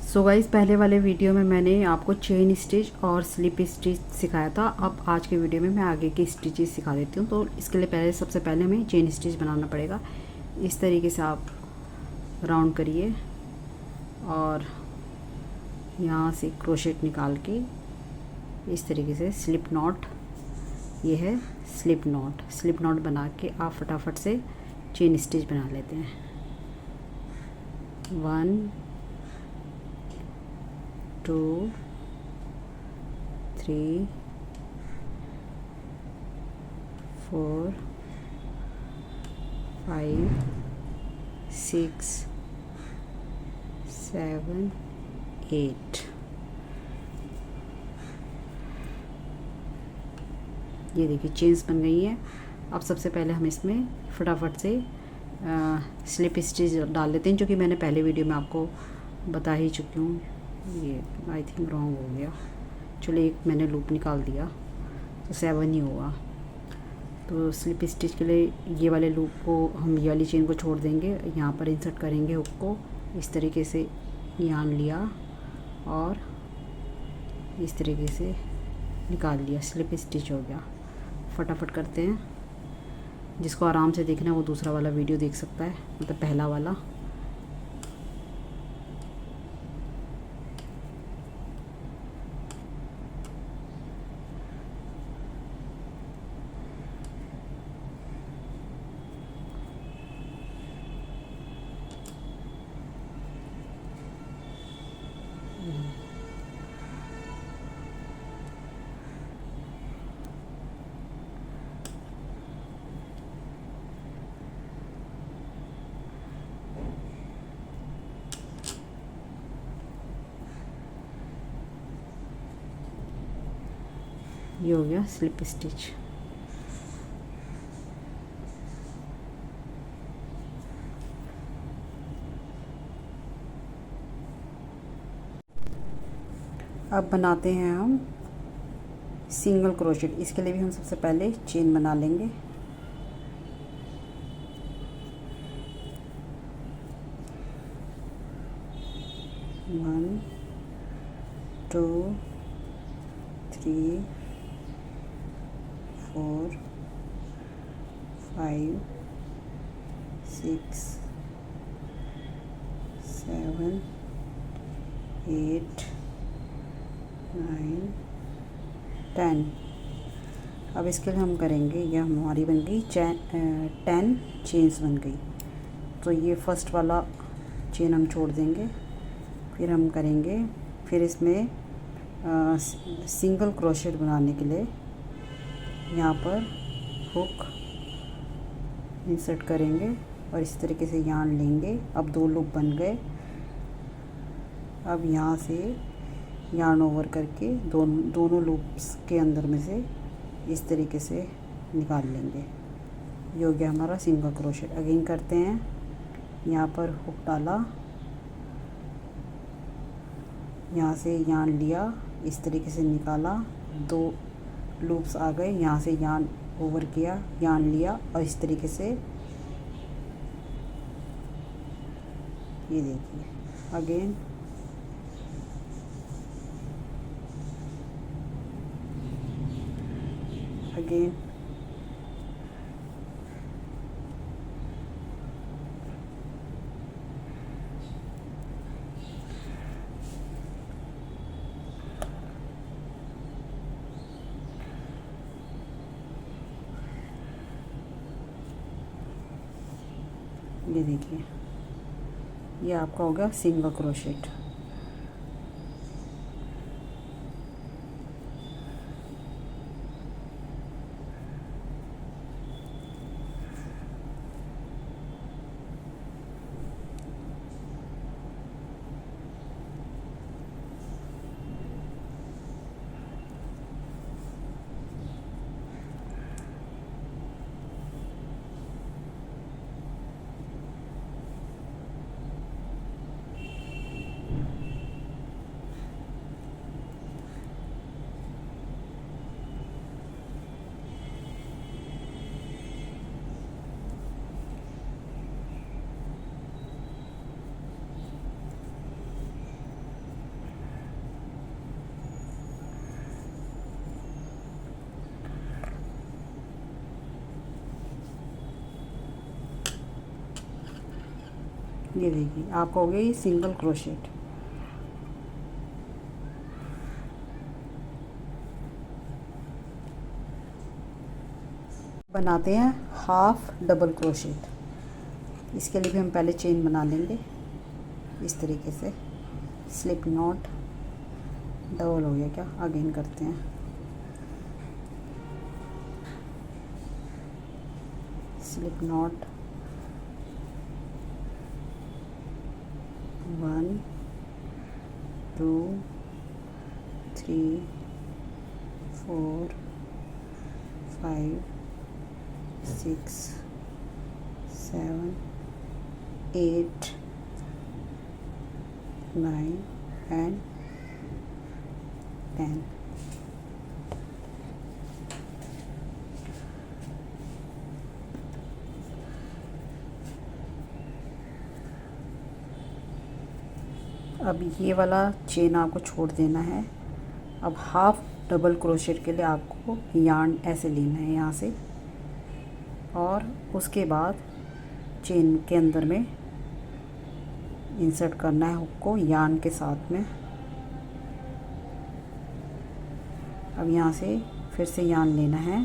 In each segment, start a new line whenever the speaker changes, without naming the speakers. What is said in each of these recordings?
So guys, पहले वाले video में मैंने आपको चेन स्टिच और स्लिप स्टिच सिखाया था। अब आज के वीडियो में मैं आगे की स्टिचेस सिखा देती हूँ। तो इसके लिए सबसे पहले हमें चेन स्टिच बनाना पड़ेगा। इस तरीके से आप राउंड करिए और यहाँ से क्रोशेट निकाल के इस तरीके से स्लिप नॉट, ये है स्लिप नॉट बना के आप फटाफट से चेन स्टिच बना लेते हैं। 1 2 3 4 5 6 7 8। ये देखिए चेन्स बन गई है। अब सबसे पहले हम इसमें फटाफट से स्लिप स्टिच डाल लेते हैं, जो कि मैंने पहले वीडियो में आपको बता ही चुकी हूँ। ये आई थिंक रॉन्ग हो गया, चलो एक मैंने लूप निकाल दिया तो 7 ही होगा। तो स्लिप स्टिच के लिए ये वाले लूप को हम, ये वाली चेन को छोड़ देंगे, यहाँ पर इंसर्ट करेंगे हुक को। इस तरीके से यान लिया और इस तरीके से निकाल लिया, स्लिप स्टिच हो गया। फटाफट करते हैं। जिसको आराम से देखना है वो दूसरा वाला वीडियो देख सकता है, मतलब पहला वाला। ये हो गया स्लिप स्टिच। अब बनाते हैं हम सिंगल क्रोशेट। इसके लिए भी हम सबसे पहले चेन बना लेंगे। वन 2 3 4 5 6 7 8 9 10। अब इसके लिए हम करेंगे, यह हमारी बन गई 10 चेन्स बन गई। तो ये फर्स्ट वाला चेन हम छोड़ देंगे, फिर हम करेंगे, फिर इसमें सिंगल क्रोशेट बनाने के लिए यहाँ पर हुक इंसर्ट करेंगे और इस तरीके से यान लेंगे। अब 2 लूप बन गए। अब यहाँ से यार्न ओवर करके दोनों लूप्स के अंदर में से इस तरीके से निकाल लेंगे। ये हो गया हमारा सिंगल क्रोशेट। अगेन करते हैं, यहाँ पर हुक डाला, यहाँ से यार्न लिया, इस तरीके से निकाला, 2 लूप्स आ गए, यहाँ से यार्न ओवर किया, यार्न लिया और इस तरीके से ये देखिए। अगेन अगेन ये देखिए, ये आपका हो गया सिंगल क्रोशेट। ये देखिए आपका हो गया ये सिंगल क्रोशेट। बनाते हैं हाफ डबल क्रोशेट। इसके लिए भी हम पहले चेन बना लेंगे इस तरीके से। स्लिप नॉट डबल हो गया क्या, अगेन करते हैं। Slip not 1 2 3 4 5 6 7 8 9 and 10। अब ये वाला चेन आपको छोड़ देना है। अब हाफ डबल क्रोशेट के लिए आपको यार्न ऐसे लेना है यहाँ से, और उसके बाद चेन के अंदर में इंसर्ट करना है हुक को यार्न के साथ में। अब यहाँ से फिर से यार्न लेना है,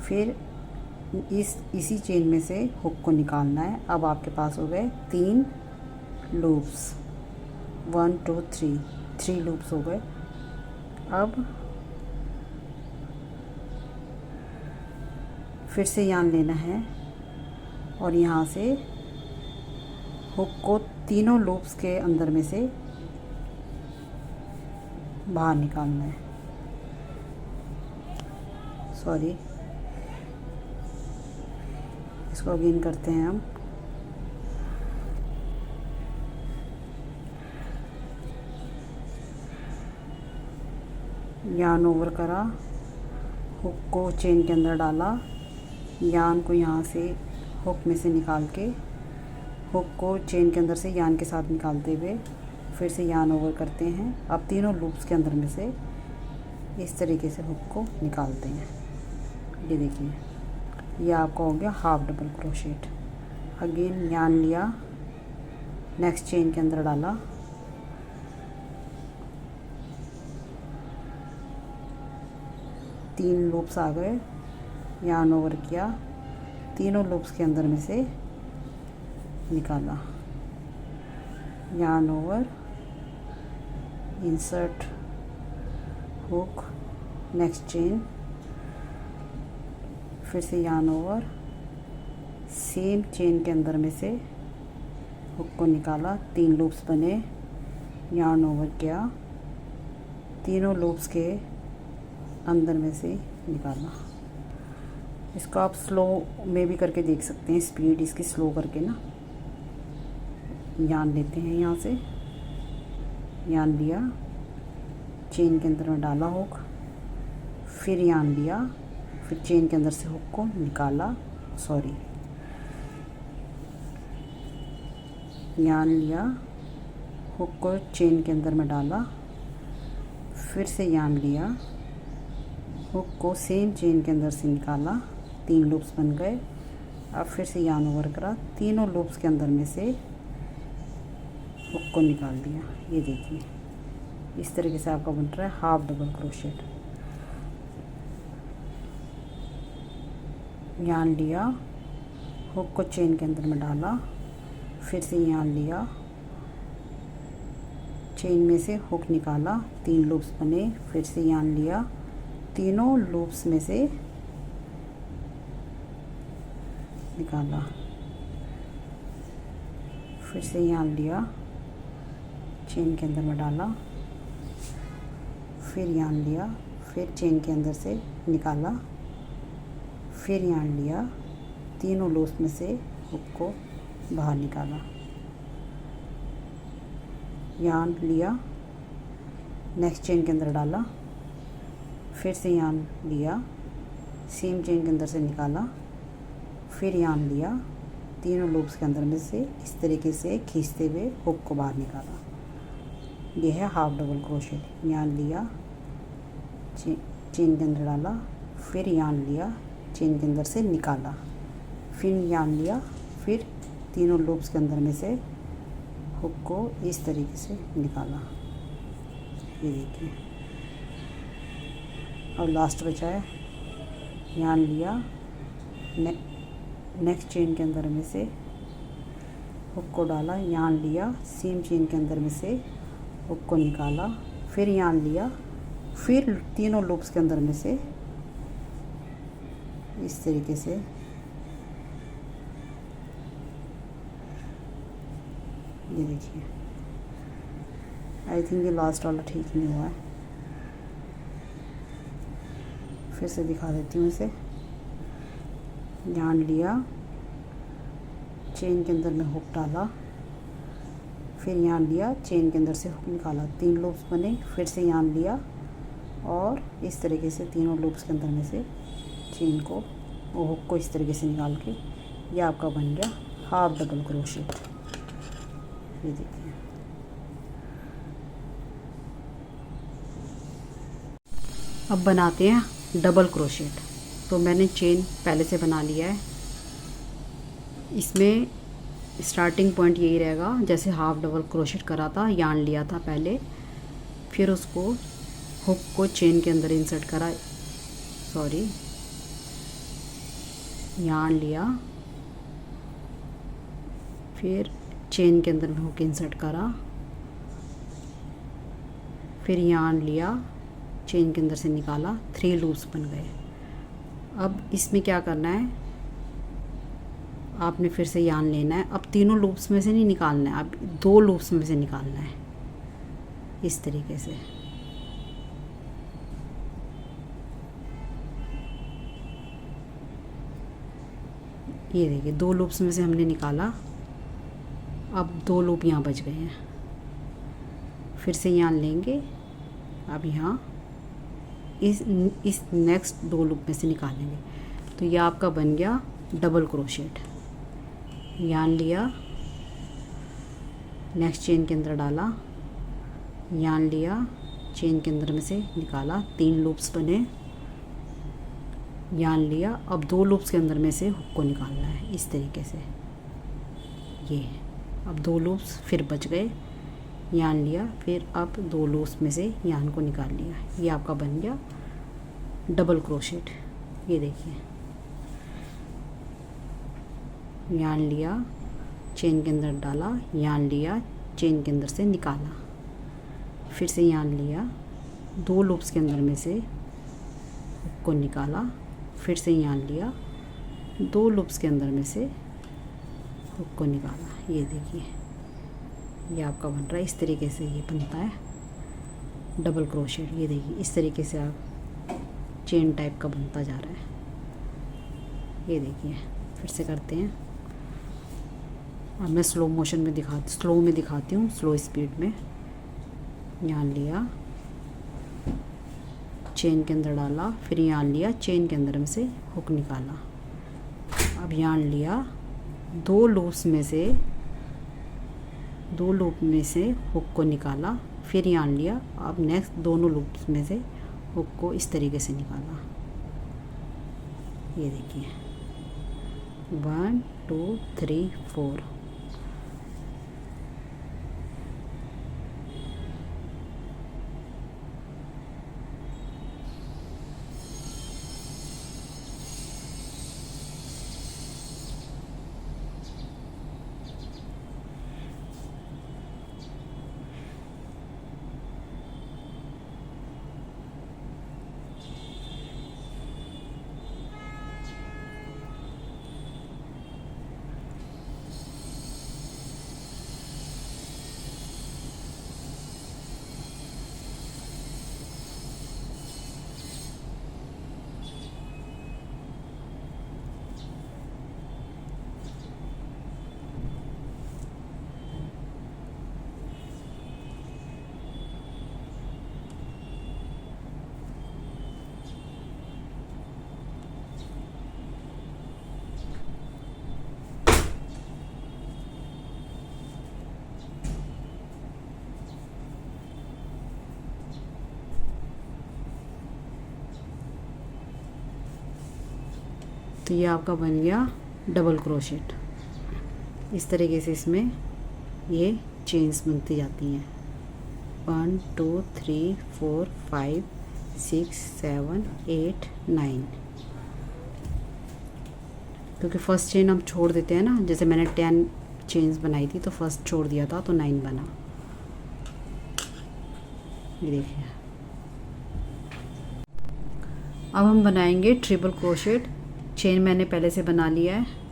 फिर इसी चेन में से हुक को निकालना है। अब आपके पास हो गए 3 लूप्स, 1 2 3 लूप्स हो गए। अब फिर से यार्न लेना है और यहाँ से हुक को तीनों लूप्स के अंदर में से बाहर निकालना है। सॉरी, इसको अगेन करते हैं हम। यार्न ओवर करा, हुक को चेन के अंदर डाला, यार्न को यहाँ से हुक में से निकाल के हुक को चेन के अंदर से यार्न के साथ निकालते हुए फिर से यार्न ओवर करते हैं। अब तीनों लूप्स के अंदर में से इस तरीके से हुक को निकालते हैं। ये देखिए, ये आपका हो गया half double crochet. Again yarn लिया, नेक्स्ट चेन के अंदर डाला, तीन लूप्स आ गए, यार्न ओवर किया, तीनों लूप्स के अंदर में से निकाला, yarn over, insert hook, next chain, फिर से यार्न ओवर, सेम चेन के अंदर में से हुक को निकाला, 3 लूप्स बने, यार्न ओवर किया, तीनों लूप्स के अंदर में से निकाला। इसको आप स्लो में भी करके देख सकते हैं, स्पीड इसकी स्लो करके ना। यार्न लेते हैं, यहाँ से यार्न लिया, चेन के अंदर में डाला हुक, फिर यार्न लिया, फिर चेन के अंदर से हुक को निकाला, यार्न लिया, हुक को चेन के अंदर में डाला, फिर से यार्न लिया, हुक को सेम चेन के अंदर से निकाला, 3 लूप्स बन गए। अब फिर से यार्न ओवर करा, तीनों लूप्स के अंदर में से हुक को निकाल दिया। ये देखिए, इस तरीके से आपका बन रहा है हाफ डबल क्रोशेट। यार्न लिया, हुक को चेन के अंदर में डाला, फिर से यार्न लिया, चेन में से हुक निकाला, 3 लूप्स बने, फिर से यार्न लिया, तीनों लूप्स में से निकाला, फिर से यार्न लिया, चेन के अंदर में डाला, फिर यार्न लिया, फिर चेन के अंदर से निकाला, फिर यार्न लिया, तीनों लूप्स में से हुक को बाहर निकाला, यार्न लिया, नेक्स्ट चेन के अंदर डाला, फिर से यार्न लिया, सेम चेन के अंदर से निकाला, फिर यार्न लिया, तीनों लूप्स के अंदर में से इस तरीके से खींचते हुए हुक को बाहर निकाला। यह है हाफ डबल क्रोशेट। यार्न लिया, चेन के अंदर डाला, फिर यार्न लिया, चेन के अंदर से निकाला, फिर यार्न लिया, फिर तीनों लूप्स के अंदर में से हुक को इस तरीके से निकाला। ये देखिए, और लास्ट बचा है, यार्न लिया, नेक्स्ट चेन के अंदर में से हुक को डाला, यार्न लिया, सेम चेन के अंदर में से हुक को निकाला, फिर यार्न लिया, फिर तीनों लूप्स के अंदर में से इस तरीके से ये देखिए। आई थिंक ये लास्ट वाला ठीक नहीं हुआ है, फिर से दिखा देती हूँ इसे। यार्न लिया, चेन के अंदर में हुक डाला, फिर यार्न लिया, चेन के अंदर से हुक निकाला, 3 लूप्स बने, फिर से यार्न लिया और इस तरीके से तीनों लूप्स के अंदर में से चेन को और हुक को इस तरीके से निकाल के ये आपका बन गया हाफ डबल क्रोशेट। ये देखिए, अब बनाते हैं डबल क्रोशेट। तो मैंने चेन पहले से बना लिया है। इसमें स्टार्टिंग पॉइंट यही रहेगा, जैसे हाफ डबल क्रोशेट करा था, यार्न लिया था पहले, फिर उसको हुक को चेन के अंदर इंसर्ट करा, यार्न लिया, फिर चेन के अंदर में हुक इंसर्ट करा, फिर यार्न लिया, चेन के अंदर से निकाला, 3 लूप्स बन गए। अब इसमें क्या करना है, आपने फिर से यार्न लेना है। अब तीनों लूप्स में से नहीं निकालना है, अब 2 लूप्स में से निकालना है इस तरीके से। ये देखिए, 2 लूप्स में से हमने निकाला, अब 2 लूप यहाँ बच गए हैं। फिर से यार्न लेंगे, अब यहाँ इस नेक्स्ट 2 लूप में से निकालेंगे। तो ये आपका बन गया डबल क्रोशेट। यार्न लिया, नेक्स्ट चेन के अंदर डाला, यार्न लिया, चेन के अंदर में से निकाला, 3 लूप्स बने, यार्न लिया। अब 2 लूप्स के अंदर में से हुक को निकालना है इस तरीके से। ये अब 2 लूप्स फिर बच गए, यार्न लिया, फिर अब 2 लूप्स में से यार्न को निकाल लिया। ये आपका बन गया डबल क्रोशेट। ये देखिए, यार्न लिया, चेन के अंदर डाला, यार्न लिया, चेन के अंदर से निकाला, फिर से यार्न लिया, 2 लूप्स के अंदर में से हुक को निकाला, फिर से यार्न लिया, 2 लूप्स के अंदर में से हुक को निकाला। ये देखिए, ये आपका बन रहा है इस तरीके से। ये बनता है डबल क्रोशेट। ये देखिए, इस तरीके से आप चेन टाइप का बनता जा रहा है। ये देखिए, फिर से करते हैं। अब मैं स्लो में दिखाती हूँ, स्लो स्पीड में। यार्न लिया, चेन के अंदर डाला, फिर यार्न लिया, चेन के अंदर में से हुक निकाला। अब यार्न लिया, 2 लूप में से हुक को निकाला, फिर यार्न लिया। अब नेक्स्ट दोनों लूप्स में से हुक को इस तरीके से निकाला। ये देखिए, 1 2 3 4। तो ये आपका बन गया डबल क्रोशेट। इस तरीके से इसमें ये चेन्स बनती जाती हैं। 1 2 3 4 5 6 7 8 9। क्योंकि फर्स्ट चेन हम छोड़ देते हैं ना, जैसे मैंने 10 चेन्स बनाई थी तो फर्स्ट छोड़ दिया था तो 9 बना। ये देखिए। अब हम बनाएंगे ट्रिपल क्रोशेट। चेन मैंने पहले से बना लिया है।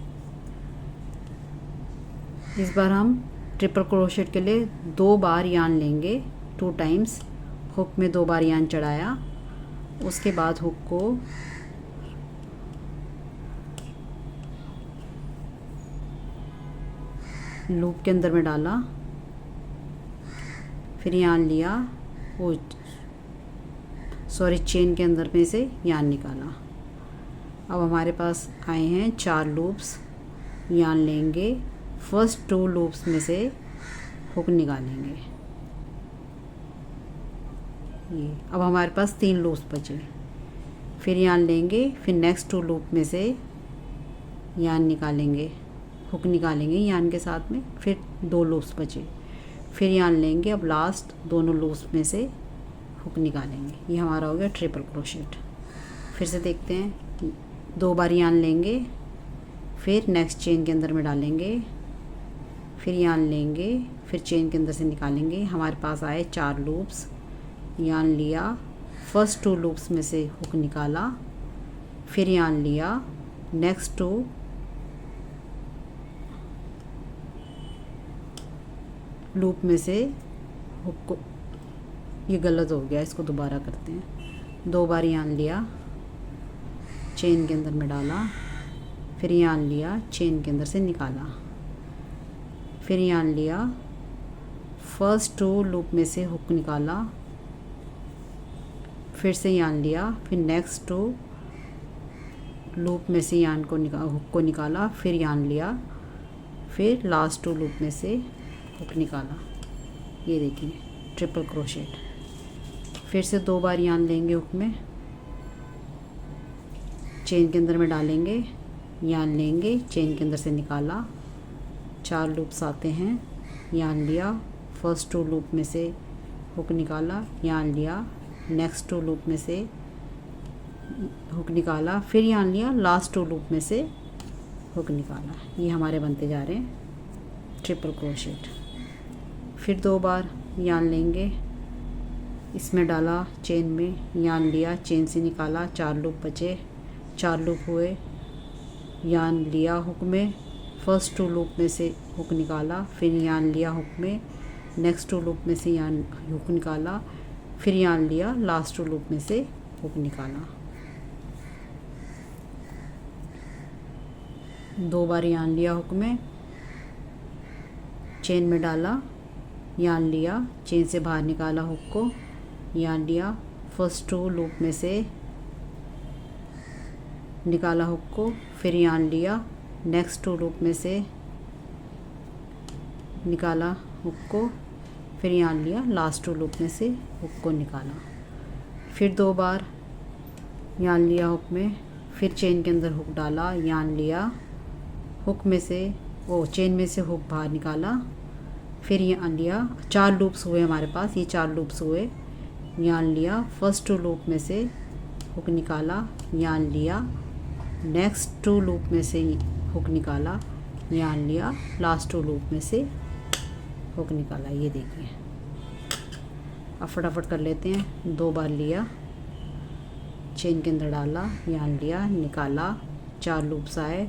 इस बार हम ट्रिपल क्रोशेट के लिए 2 बार यार्न लेंगे, 2 टाइम्स। हुक में 2 बार यार्न चढ़ाया, उसके बाद हुक को लूप के अंदर में डाला, फिर यार्न लिया, वो चेन के अंदर में से यार्न निकाला। अब हमारे पास आए हैं 4 लूप्स। यार्न लेंगे, फर्स्ट 2 लूप्स में से हुक निकालेंगे। ये अब हमारे पास 3 लूप्स बचे। फिर यार्न लेंगे, फिर नेक्स्ट 2 लूप में से यार्न निकालेंगे, हुक निकालेंगे यार्न के साथ में। फिर 2 लूप्स बचे, फिर यार्न लेंगे। अब लास्ट दोनों लूप्स में से हुक निकालेंगे। ये हमारा हो गया ट्रिपल क्रोशेट। फिर से देखते हैं। 2 बार यार्न लेंगे, फिर नेक्स्ट चेन के अंदर में डालेंगे, फिर यार्न लेंगे, फिर चेन के अंदर से निकालेंगे। हमारे पास आए 4 लूप्स। यार्न लिया, फर्स्ट 2 लूप्स में से हुक निकाला, फिर यार्न लिया, नेक्स्ट 2 लूप में से हुक को, ये गलत हो गया, इसको दोबारा करते हैं। 2 बार यार्न लिया, चेन के अंदर में डाला, फिर यार्न लिया, चेन के अंदर से निकाला, फिर यार्न लिया, फर्स्ट 2 लूप में से हुक निकाला, फिर से यार्न लिया, फिर नेक्स्ट 2 लूप में से यार्न को हुक को निकाला, फिर यार्न लिया, फिर लास्ट 2 लूप में से हुक निकाला। ये देखिए ट्रिपल क्रोशेट। फिर से 2 बार यार्न लेंगे, हुक में चेन के अंदर में डालेंगे, यार्न लेंगे, चेन के अंदर से निकाला, 4 लूप्स आते हैं। यार्न लिया, फर्स्ट 2 लूप में से हुक निकाला, यार्न लिया, नेक्स्ट 2 लूप में से हुक निकाला, फिर यार्न लिया, लास्ट 2 लूप में से हुक निकाला। ये हमारे बनते जा रहे हैं ट्रिपल क्रोशेट। फिर 2 बार यार्न लेंगे, इसमें डाला, चेन में यार्न लिया, चेन से निकाला, 4 लूप बचे, 4 लूप हुए। यार्न लिया हुक में, फर्स्ट 2 लूप में से हुक निकाला, फिर यार्न लिया हुक में, नेक्स्ट 2 लूप में से यार्न हुक निकाला, फिर यार्न लिया, लास्ट 2 लूप में से हुक निकाला। 2 बार यार्न लिया हुक में, चेन में डाला, यार्न लिया, चेन से बाहर निकाला हुक को, यार्न लिया, फर्स्ट 2 लूप में से निकाला हुक को, फिर यार्न लिया, नेक्स्ट 2 लूप में से निकाला हुक को, फिर यार्न लिया, लास्ट 2 लूप में से हुक को निकाला। फिर 2 बार यार्न लिया हुक में, फिर चेन के अंदर हुक डाला, यार्न लिया, हुक में से चेन में से हुक बाहर निकाला, फिर यार्न लिया। 4 लूप्स हुए हमारे पास, ये 4 लूप्स हुए। यार्न लिया, फर्स्ट 2 लूप में से हुक निकाला, यार्न लिया, नेक्स्ट 2 लूप में से हुक निकाला, यार्न लिया, लास्ट 2 लूप में से हुक निकाला। ये देखिए। अब फटाफट कर लेते हैं। 2 बार लिया, चेन के अंदर डाला, यार्न लिया, निकाला, 4 लूप्स आए,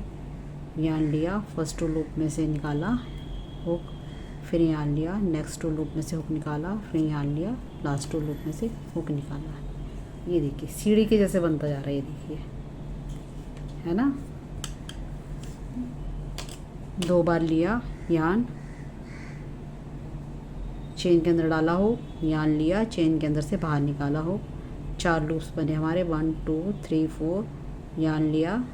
यार्न लिया, फर्स्ट 2 लूप में से निकाला हुक, फिर यार्न लिया, नेक्स्ट 2 लूप में से हुक निकाला, फिर यार्न लिया, लास्ट 2 लूप में से हुक निकाला। ये देखिए सीढ़ी के जैसे बनता जा रहा है, ये देखिए, है ना। 2 बार लिया, यार्न, चेन के अंदर डाला हो, यार्न लिया, चेन के अंदर से बाहर निकाला हो, 4 लूप्स बने हमारे, 1 2 3 4। यार्न लिया,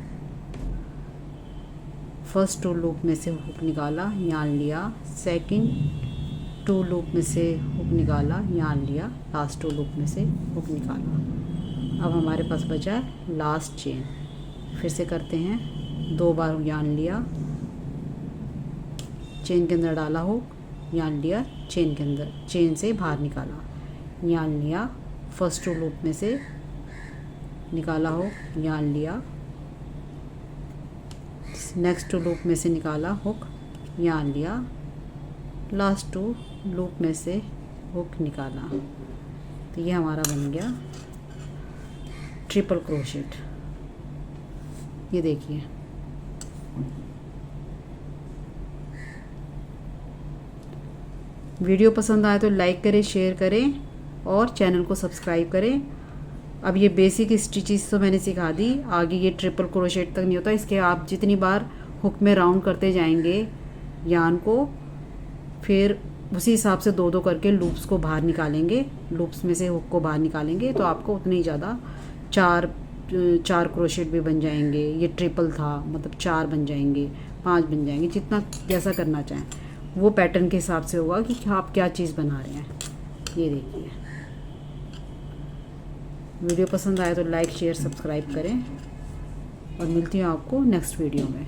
फर्स्ट 2 लूप में से हुक निकाला, यार्न लिया, सेकंड 2 लूप में से हुक निकाला, यार्न लिया, लास्ट 2 लूप में से हुक निकाला। अब हमारे पास बचा है लास्ट चेन। फिर से करते हैं। 2 बार यार्न लिया, चेन के अंदर डाला हुक, यान लिया, चेन के अंदर, चेन से बाहर निकाला, यान लिया, फर्स्ट 2 लूप में से निकाला हुक, यान लिया, नेक्स्ट 2 लूप में से निकाला हुक, यान लिया, लास्ट 2 लूप में से हुक निकाला। तो ये हमारा बन गया ट्रिपल क्रोशेट। ये देखिए, वीडियो पसंद आए तो लाइक करें, शेयर करें और चैनल को सब्सक्राइब करें। अब ये बेसिक स्टिचेस तो मैंने सिखा दी, आगे ये ट्रिपल क्रोशेट तक नहीं होता। इसके आप जितनी बार हुक में राउंड करते जाएंगे यान को, फिर उसी हिसाब से 2-2 करके लूप्स को बाहर निकालेंगे, लूप्स में से हुक को बाहर निकालेंगे तो आपको उतने ही ज़्यादा 4 क्रोशेट भी बन जाएंगे। ये ट्रिपल था, मतलब 4 बन जाएंगे, 5 बन जाएंगे, जितना जैसा करना चाहें वो पैटर्न के हिसाब से होगा कि आप क्या चीज़ बना रहे हैं। ये देखिए, वीडियो पसंद आए तो लाइक शेयर सब्सक्राइब करें और मिलती हूँ आपको नेक्स्ट वीडियो में।